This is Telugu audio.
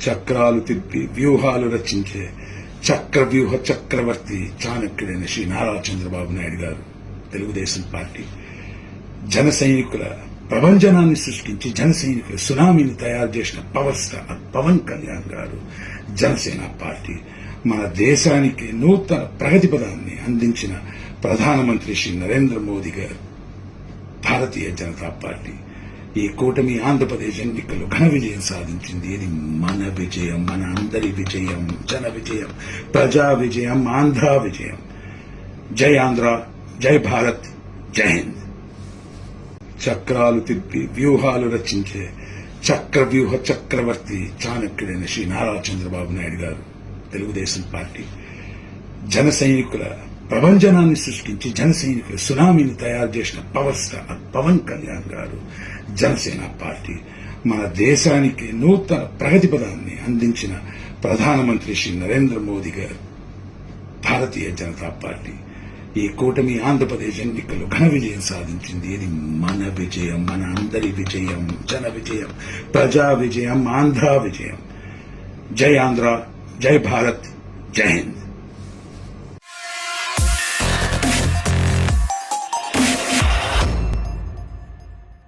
చక్రాలు తిప్పి వ్యూహాలు రచించే చక్రవ్యూహ చక్రవర్తి చాణక్యుడైన శ్రీ నారా చంద్రబాబు నాయుడు గారు తెలుగుదేశం పార్టీ జన సైనికుల ప్రభంజనాన్ని సృష్టించి జన సైనికుల సునామీని తయారు చేసిన పవర్ స్టార్ పవన్ కళ్యాణ్ గారు జనసేన పార్టీ మన దేశానికి నూతన ప్రగతి పదాన్ని అందించిన ప్రధానమంత్రి శ్రీ నరేంద్ర మోదీ గారు భారతీయ జనతా పార్టీ ఈ కూటమి ఆంధ్రప్రదేశ్ ఎన్నికల్లో ఘన విజయం సాధించింది. ఇది మన విజయం, మన అందరి విజయం, జన విజయం, ప్రజా విజయం, ఆంధ్ర విజయం. జై ఆంధ్ర, జై భారత్, జై హింద్. చక్రాలు తిప్పి వ్యూహాలు రచించే చక్రవ్యూహ చక్రవర్తి చాణక్యుడైన శ్రీ నారా చంద్రబాబు నాయుడు గారు తెలుగుదేశం పార్టీ జన సైనికుల ప్రభంజనాన్ని సృష్టించి జన సైనికుల సునామీని తయారు చేసిన పవర్ స్టార్ పవన్ కళ్యాణ్ గారు జనసేన పార్టీ మన దేశానికి నూతన ప్రగతి పదాన్ని అందించిన ప్రధానమంత్రి శ్రీ నరేంద్ర మోదీ గారు భారతీయ జనతా పార్టీ ఈ కూటమి ఆంధ్రప్రదేశ్ ఎన్నికల్లో ఘన విజయం సాధించింది. ఇది మన విజయం, మన అందరి విజయం, జన విజయం, ప్రజా విజయం, ఆంధ్ర విజయం. జై ఆంధ్ర, జై భారత్, జై హింద్.